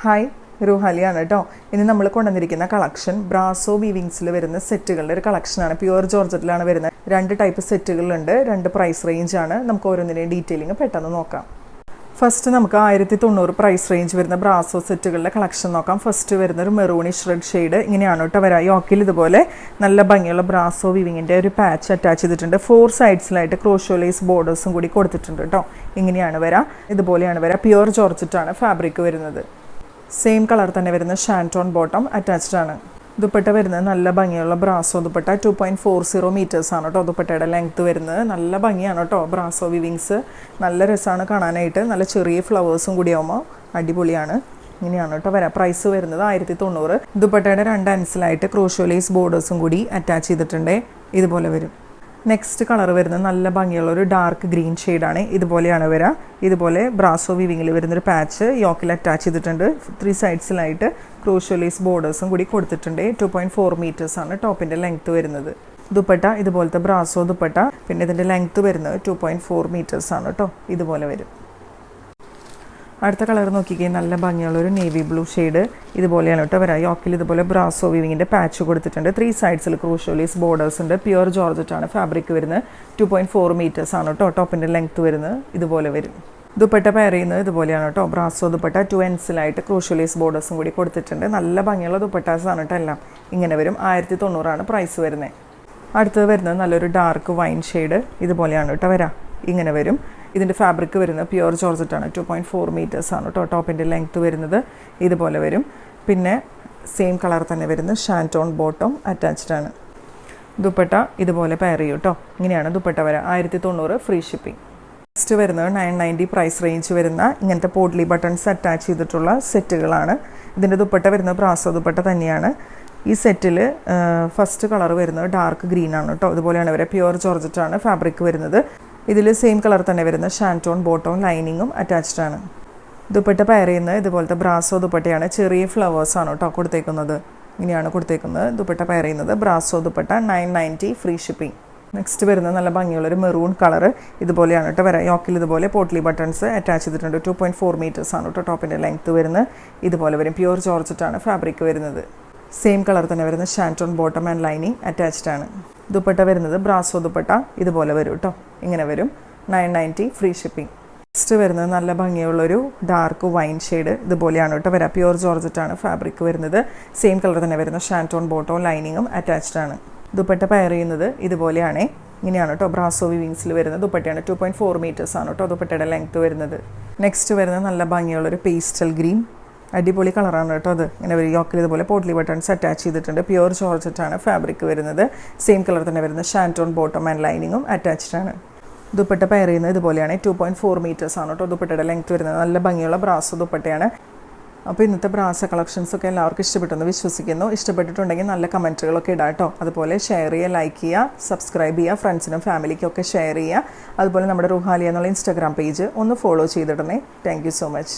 Hi റുഹാലിയാണ് കേട്ടോ. ഇനി നമ്മൾ കൊണ്ടുവന്നിരിക്കുന്ന കളക്ഷൻ ബ്രാസോ വീവിങ്സിൽ വരുന്ന സെറ്റുകളുടെ ഒരു കളക്ഷനാണ്. പ്യുവർ ജോർജറ്റിലാണ് വരുന്നത്. 2 ടൈപ്പ് സെറ്റുകളുണ്ട്, 2 പ്രൈസ് റേഞ്ചാണ്. നമുക്ക് ഓരോന്നിൻ്റെയും ഡീറ്റെയിലിംഗ് പെട്ടെന്ന് നോക്കാം. ഫസ്റ്റ് നമുക്ക് 1090 പ്രൈസ് റേഞ്ച് വരുന്ന ബ്രാസോ സെറ്റുകളുടെ കളക്ഷൻ നോക്കാം. ഫസ്റ്റ് വരുന്ന ഒരു മെറൂണിഷ് റെഡ് ഷെയ്ഡ് ഇങ്ങനെയാണ് കേട്ടോ വരാം. യോക്കിൽ ഇതുപോലെ നല്ല ഭംഗിയുള്ള ബ്രാസോ വീവിങ്ങിൻ്റെ ഒരു പാച്ച് അറ്റാച്ച് ചെയ്തിട്ടുണ്ട്. 4 സൈഡ്സിലായിട്ട് ക്രോഷോ ലേസ് ബോർഡേഴ്സും കൂടി കൊടുത്തിട്ടുണ്ട് കേട്ടോ. ഇങ്ങനെയാണ് വരാം, ഇതുപോലെയാണ് വരാം. പ്യുവർ ജോർജറ്റാണ് ഫാബ്രിക് വരുന്നത്. സെയിം കളർ തന്നെ വരുന്ന ഷാൻറ്റോൺ ബോട്ടം അറ്റാച്ച്ഡ് ആണ്. ദുപ്പട്ട വരുന്നത് നല്ല ഭംഗിയുള്ള ബ്രാസോ ദുപ്പട്ട 2.40 മീറ്റേഴ്സ് ആണ് കേട്ടോ. ദുപ്പട്ടയുടെ ലെങ്ത്ത് വരുന്നത് നല്ല ഭംഗിയാണ് കേട്ടോ. ബ്രാസോ വിവിങ്സ് നല്ല രസമാണ് കാണാനായിട്ട്. നല്ല ചെറിയ ഫ്ലവേഴ്സും കൂടി ആകുമ്പോൾ അടിപൊളിയാണ്. ഇങ്ങനെയാണ് കേട്ടോ വരാം. പ്രൈസ് വരുന്നത് 1090. ദുപ്പട്ടയുടെ 2 അൻസിലായിട്ട് ക്രോഷോ ലേസ് ബോർഡേഴ്സും കൂടി അറ്റാച്ച് ചെയ്തിട്ടുണ്ട്. ഇതുപോലെ വരും. നെക്സ്റ്റ് കളർ വരുന്നത് നല്ല ഭംഗിയുള്ള ഒരു ഡാർക്ക് ഗ്രീൻ ഷെയ്ഡാണ്. ഇതുപോലെയാണ് വരിക. ഇതുപോലെ ബ്രാസോ വീവിങ്ങിൽ വരുന്നൊരു പാച്ച് യോക്കിൽ അറ്റാച്ച് ചെയ്തിട്ടുണ്ട്. 3 സൈഡ്സിലായിട്ട് ക്രോഷോ ലേസ് ബോർഡേഴ്സും കൂടി കൊടുത്തിട്ടുണ്ട്. 2.4 മീറ്റേഴ്സ് ആണ് ടോപ്പിൻ്റെ ലെങ്ത്ത് വരുന്നത്. ദുപ്പട്ട ഇതുപോലത്തെ ബ്രാസോ ദുപ്പട്ട. പിന്നെ ഇതിൻ്റെ ലെങ്ത്ത് വരുന്നത് 2.4 മീറ്റേഴ്സ് ആണ് കേട്ടോ. ഇതുപോലെ വരും. അടുത്ത കളർ നോക്കിക്കേ, നല്ല ഭംഗിയുള്ളൊരു നേവി ബ്ലൂ ഷെയ്ഡ്. ഇതുപോലെയാണ് കേട്ടോ വരാം. യോക്കിൽ ഇതുപോലെ ബ്രാസോ വീവിങ്ങിൻ്റെ പാച്ച് കൊടുത്തിട്ടുണ്ട്. 3 സൈഡ്സിൽ ക്രൂഷോ ലേസ് ബോർഡേഴ്സ് ഉണ്ട്. പ്യുവർ ജോർജറ്റാണ് ഫാബ്രിക് വരുന്നത്. 2.4 മീറ്റേഴ്സ് ആണ് കേട്ടോ ടോപ്പിൻ്റെ ലെങ്ത്ത് വരുന്നത്. ഇതുപോലെ വരും. ദുപ്പട്ട പെയർ ചെയ്യുന്നത് ഇതുപോലെയാണ് കേട്ടോ. ബ്രാസോ ദുപ്പട്ട 2 എൻസിലായിട്ട് ക്രൂഷോ ലേസ് ബോർഡേഴ്സും കൂടി കൊടുത്തിട്ടുണ്ട്. നല്ല ഭംഗിയുള്ള ദുപ്പട്ടാസാണ് കേട്ടോ എല്ലാം. ഇങ്ങനെ വരും. 1090 പ്രൈസ് വരുന്നത്. അടുത്തത് വരുന്നത് നല്ലൊരു ഡാർക്ക് വൈൻ ഷെയ്ഡ്. ഇതുപോലെയാണ് കേട്ടോ വരാം. ഇങ്ങനെ വരും. ഇതിൻ്റെ ഫാബ്രിക് വരുന്നത് പ്യുവർ ജോർജറ്റാണ്. 2.4 മീറ്റേഴ്സ് ആണ് കേട്ടോ ടോപ്പിൻ്റെ ലെങ്ത്ത് വരുന്നത്. ഇതുപോലെ വരും. പിന്നെ സെയിം കളർ തന്നെ വരുന്ന ഷാൻറ്റോൺ ബോട്ടം അറ്റാച്ച്ഡ് ആണ്. ദുപ്പട്ട ഇതുപോലെ പെയർ ചെയ്യും കേട്ടോ. ഇങ്ങനെയാണ് ദുപ്പട്ട വരാം. 1090 ഫ്രീ ഷിപ്പിംഗ്. നെക്സ്റ്റ് വരുന്നത് 990 പ്രൈസ് റേഞ്ച് വരുന്ന ഇങ്ങനത്തെ പോട്ട്ലി ബട്ടൺസ് അറ്റാച്ച് ചെയ്തിട്ടുള്ള സെറ്റുകളാണ്. ഇതിൻ്റെ ദുപ്പട്ട വരുന്നത് ബ്രാസോ ദുപ്പട്ട തന്നെയാണ്. ഈ സെറ്റിൽ ഫസ്റ്റ് കളർ വരുന്നത് ഡാർക്ക് ഗ്രീൻ ആണ് കേട്ടോ. ഇതുപോലെയാണ് വരെ. പ്യുവർ ജോർജറ്റാണ് ഫാബ്രിക് വരുന്നത്. ഇതിൽ സെയിം കളർ തന്നെ വരുന്ന ഷാൻറ്റോൺ ബോട്ടവും ലൈനിങ്ങും അറ്റാച്ച്ഡ് ആണ്. ദുപ്പട്ട പെയർ ചെയ്യുന്നത് ഇതുപോലത്തെ ബ്രാസോ ദുപ്പട്ടയാണ്. ചെറിയ ഫ്ലവേഴ്സാണ് കേട്ടോ കൊടുത്തേക്കുന്നത്. ഇങ്ങനെയാണ് കൊടുത്തേക്കുന്നത്. ദുപ്പട്ട പെയർ ചെയ്യുന്നത് brasso dupatta. 990 free shipping. Next വരുന്നത് നല്ല ഭംഗിയുള്ളൊരു മെറൂൺ കളർ. ഇതുപോലെയാണ് കേട്ടോ വരാം. യോക്കിൽ ഇതുപോലെ പോട്ട്ലി ബട്ടൺസ് അറ്റാച്ച് ചെയ്തിട്ടുണ്ട്. 2.4 മീറ്റേഴ്സ് ആണ് കേട്ടോ ടോപ്പിൻ്റെ ലെങ്ത്ത് വരുന്നത്. ഇതുപോലെ വരും. പ്യുവർ ജോർജറ്റാണ് ഫാബ്രിക് വരുന്നത്. സെയിം കളർ തന്നെ വരുന്ന ഷാൻറ്റോൺ ബോട്ടം ആൻഡ് ലൈനിങ് അറ്റാച്ച്ഡ് ആണ്. ദുപ്പട്ട വരുന്നത് ബ്രാസോ ദുപ്പട്ട. ഇതുപോലെ വരും കേട്ടോ. ഇങ്ങനെ വരും. 990 ഫ്രീ ഷിപ്പിംഗ്. നെക്സ്റ്റ് വരുന്നത് നല്ല ഭംഗിയുള്ളൊരു ഡാർക്ക് വൈൻ ഷെയ്ഡ്. ഇതുപോലെയാണ് കേട്ടോ വരാം. പ്യുവർ ജോർജറ്റാണ് ഫാബ്രിക് വരുന്നത്. സെയിം കളർ തന്നെ വരുന്ന ഷാൻറ്റോൺ ബോട്ടവും ലൈനിങ്ങും അറ്റാച്ച്ഡ് ആണ്. ദുപ്പട്ട പെയർ ചെയ്യുന്നത് ഇതുപോലെയാണ്. ഇങ്ങനെയാണ് കേട്ടോ ബ്രാസോ വിവിങ്സിൽ വരുന്ന ദുപ്പട്ടയാണ്. 2.4 മീറ്റേഴ്സ് ആണ് കേട്ടോ ദുപ്പട്ടയുടെ ലെങ്ത്ത് വരുന്നത്. നെക്സ്റ്റ് വരുന്നത് നല്ല ഭംഗിയുള്ളൊരു പേസ്റ്റൽ ഗ്രീൻ. അടിപൊളി കളറാണ് കേട്ടോ അത്. ഇങ്ങനെ ഒരു യോക്കിൽ ഇതുപോലെ പോട്ട്ലി ബട്ടൺസ് അറ്റാച്ച് ചെയ്തിട്ടുണ്ട്. പ്യുവർ ജോർജറ്റാണ് ഫാബ്രിക് വരുന്നത്. സെയിം കളർ തന്നെ വരുന്ന ഷാൻറ്റോൺ ബോട്ടം ആൻഡ് ലൈനിങ്ങും അറ്റാച്ച്ഡ് ആണ്. ദുപ്പട്ട പെയർ ചെയ്യുന്നത് ഇതുപോലെയാണ്. 2.4 മീറ്റേഴ്സ് ആണ് കേട്ടോ ദുപ്പട്ടയുടെ ലെങ്ത്ത് വരുന്നത്. നല്ല ഭംഗിയുള്ള ബ്രാസോ ദുപ്പട്ടയാണ്. അപ്പോൾ ഇന്നത്തെ ബ്രാസോ കളക്ഷൻസൊക്കെ എല്ലാവർക്കും ഇഷ്ടപ്പെട്ടെന്ന് വിശ്വസിക്കുന്നു. ഇഷ്ടപ്പെട്ടിട്ടുണ്ടെങ്കിൽ നല്ല കമൻറ്റുകളൊക്കെ ഇടാം കേട്ടോ. അതുപോലെ ഷെയർ ചെയ്യുക, ലൈക്ക് ചെയ്യുക, സബ്സ്ക്രൈബ് ചെയ്യുക, ഫ്രണ്ട്സിനും ഫാമിലിക്കൊക്കെ ഷെയർ ചെയ്യുക. അതുപോലെ നമ്മുടെ റുഹാലിയ എന്നുള്ള ഇൻസ്റ്റാഗ്രാം പേജ് ഒന്ന് ഫോളോ ചെയ്തിടണേ. Thank you so much.